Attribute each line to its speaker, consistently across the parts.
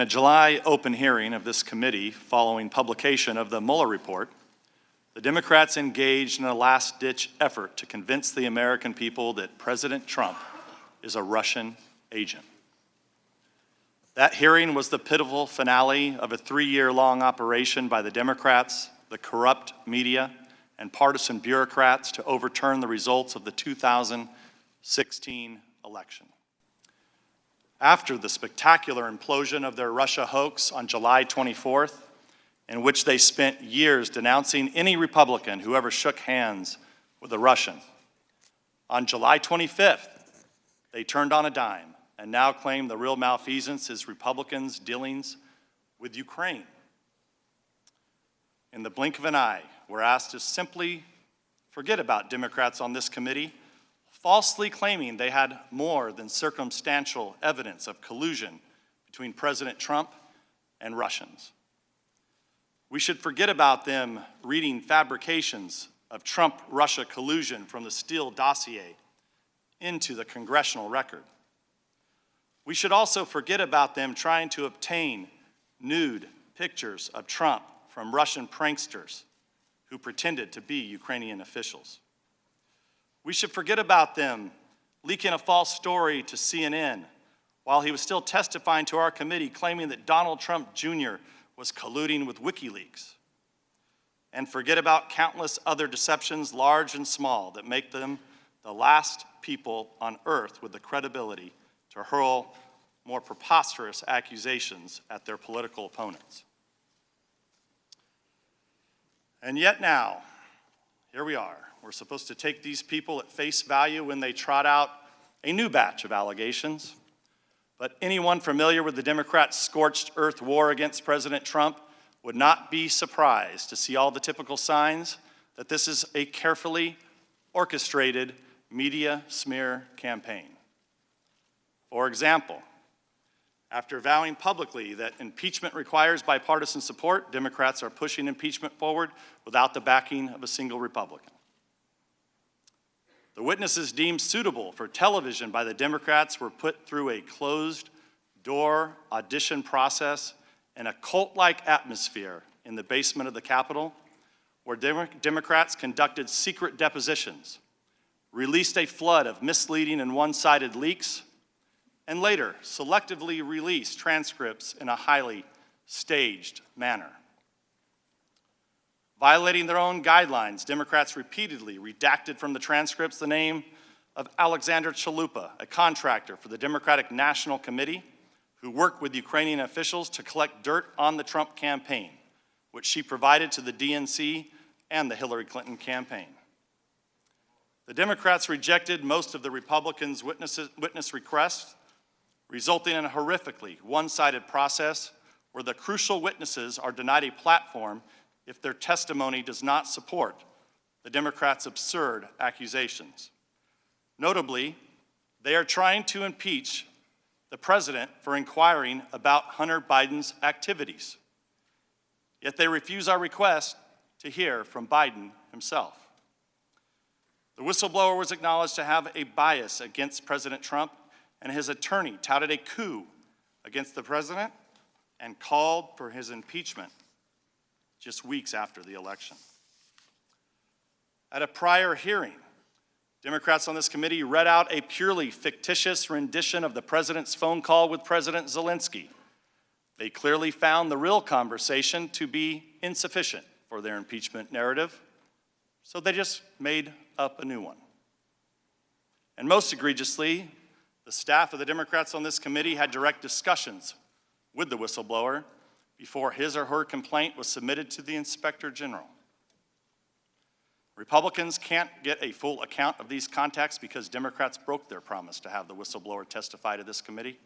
Speaker 1: In a July open hearing of this committee following publication of the Mueller report, the Democrats engaged in a last-ditch effort to convince the American people that President Trump is a Russian agent. That hearing was the pivotal finale of a 3-year-long operation by the Democrats, the corrupt media, and partisan bureaucrats to overturn the results of the 2016 election. After the spectacular implosion of their Russia hoax on July 24th, in which they spent years denouncing any Republican who ever shook hands with a Russian, on July 25th, they turned on a dime and now claim the real malfeasance is Republicans' dealings with Ukraine. In the blink of an eye, we're asked to simply forget about Democrats on this committee, falsely claiming they had more than circumstantial evidence of collusion between President Trump and Russians. We should forget about them reading fabrications of Trump-Russia collusion from the Steele dossier into the congressional record. We should also forget about them trying to obtain nude pictures of Trump from Russian pranksters who pretended to be Ukrainian officials. We should forget about them leaking a false story to CNN while he was still testifying to our committee, claiming that Donald Trump Jr. was colluding with WikiLeaks. And forget about countless other deceptions, large and small, that make them the last people on earth with the credibility to hurl more preposterous accusations at their political opponents. And yet now, here we are. We're supposed to take these people at face value when they trot out a new batch of allegations. But anyone familiar with the Democrats' scorched earth war against President Trump would not be surprised to see all the typical signs that this is a carefully orchestrated media smear campaign. For example, after vowing publicly that impeachment requires bipartisan support, Democrats are pushing impeachment forward without the backing of a single Republican. The witnesses deemed suitable for television by the Democrats were put through a closed-door audition process in a cult-like atmosphere in the basement of the Capitol, where Democrats conducted secret depositions, released a flood of misleading and one-sided leaks, and later selectively released transcripts in a highly staged manner. Violating their own guidelines, Democrats repeatedly redacted from the transcripts the name of Alexander Chalupa, a contractor for the Democratic National Committee who worked with Ukrainian officials to collect dirt on the Trump campaign, which she provided to the DNC and the Hillary Clinton campaign. The Democrats rejected most of the Republicans' witness requests, resulting in a horrifically one-sided process where the crucial witnesses are denied a platform if their testimony does not support the Democrats' absurd accusations. Notably, they are trying to impeach the president for inquiring about Hunter Biden's activities. Yet they refuse our request to hear from Biden himself. The whistleblower was acknowledged to have a bias against President Trump, and his attorney touted a coup against the president and called for his impeachment just weeks after the election. At a prior hearing, Democrats on this committee read out a purely fictitious rendition of the president's phone call with President Zelensky. They clearly found the real conversation to be insufficient for their impeachment narrative, so they just made up a new one. And most egregiously, the staff of the Democrats on this committee had direct discussions with the whistleblower before his or her complaint was submitted to the Inspector General. Republicans can't get a full account of these contacts because Democrats broke their promise to have the whistleblower testify to this committee.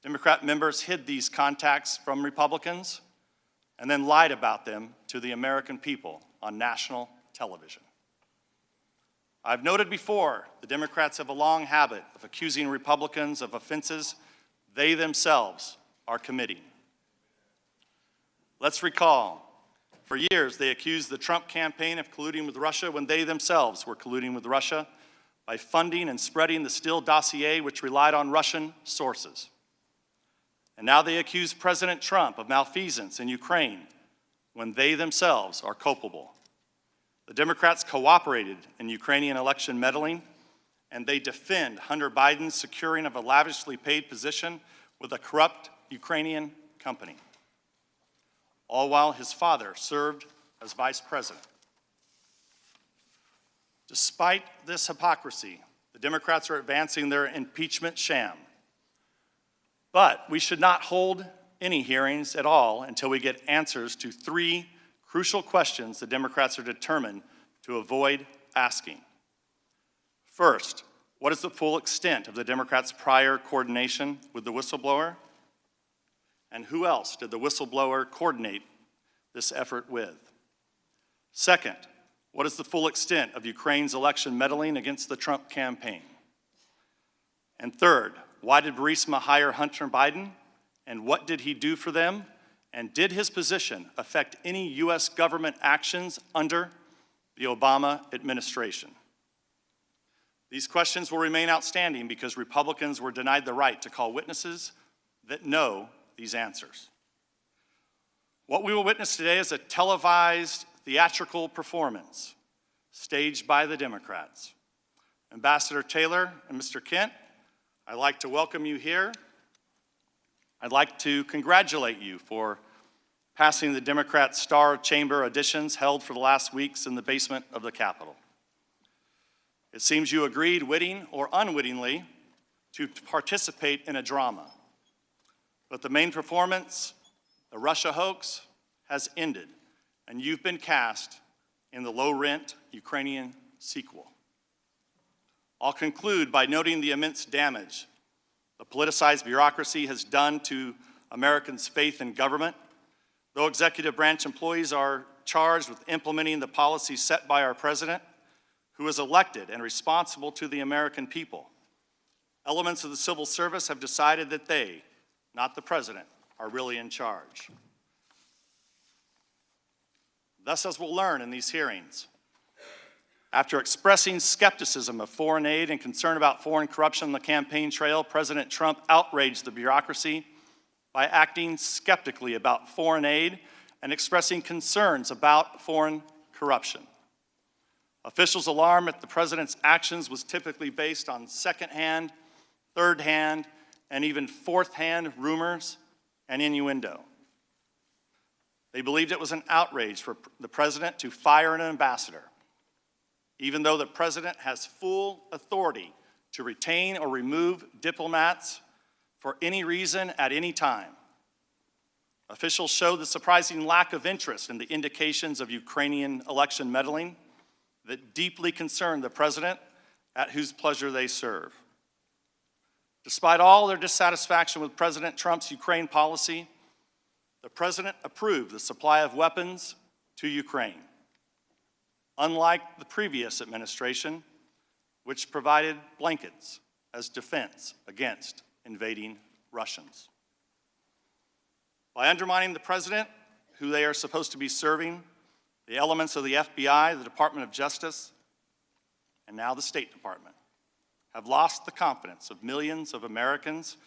Speaker 1: Democrat members hid these contacts from Republicans and then lied about them to the American people on national television. I've noted before, the Democrats have a long habit of accusing Republicans of offenses they themselves are committing. Let's recall, for years they accused the Trump campaign of colluding with Russia when they themselves were colluding with Russia by funding and spreading the Steele dossier, which relied on Russian sources. And now they accuse President Trump of malfeasance in Ukraine when they themselves are culpable. The Democrats cooperated in Ukrainian election meddling, and they defend Hunter Biden's securing of a lavishly paid position with a corrupt Ukrainian company, all while his father served as vice president. Despite this hypocrisy, the Democrats are advancing their impeachment sham. But we should not hold any hearings at all until we get answers to three crucial questions the Democrats are determined to avoid asking. First, what is the full extent of the Democrats' prior coordination with the whistleblower? And who else did the whistleblower coordinate this effort with? Second, what is the full extent of Ukraine's election meddling against the Trump campaign? And third, why did Burisma hire Hunter Biden, and what did he do for them? And did his position affect any U.S. government actions under the Obama administration? These questions will remain outstanding because Republicans were denied the right to call witnesses that know these answers. What we will witness today is a televised theatrical performance staged by the Democrats. Ambassador Taylor and Mr. Kent, I'd like to welcome you here. I'd like to congratulate you for passing the Democrat Star Chamber auditions held for the last weeks in the basement of the Capitol. It seems you agreed, witting or unwittingly, to participate in a drama. But the main performance, the Russia hoax, has ended, and you've been cast in the low-rent Ukrainian sequel. I'll conclude by noting the immense damage the politicized bureaucracy has done to Americans' faith in government. Though executive branch employees are charged with implementing the policies set by our president, who is elected and responsible to the American people, elements of the civil service have decided that they, not the president, are really in charge. Thus, as we'll learn in these hearings, after expressing skepticism of foreign aid and concern about foreign corruption on the campaign trail, President Trump outraged the bureaucracy by acting skeptically about foreign aid and expressing concerns about foreign corruption. Officials' alarm at the president's actions was typically based on second-hand, third-hand, and even fourth-hand rumors and innuendo. They believed it was an outrage for the president to fire an ambassador, even though the president has full authority to retain or remove diplomats for any reason at any time. Officials showed the surprising lack of interest in the indications of Ukrainian election meddling that deeply concerned the president at whose pleasure they serve. Despite all their dissatisfaction with President Trump's Ukraine policy, the president approved the supply of weapons to Ukraine, unlike the previous administration, which provided blankets as defense against invading Russians. By undermining the president, who they are supposed to be serving, the elements of the FBI, the Department of Justice, and now the State Department have lost the confidence of millions of Americans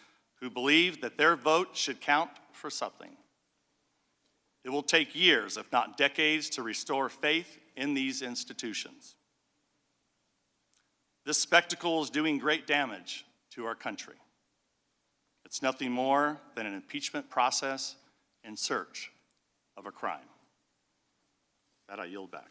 Speaker 1: who believe that their vote should count for something. It will take years, if not decades, to restore faith in these institutions. This spectacle is doing great damage to our country. It's nothing more than an impeachment process in search of a crime. That I yield back.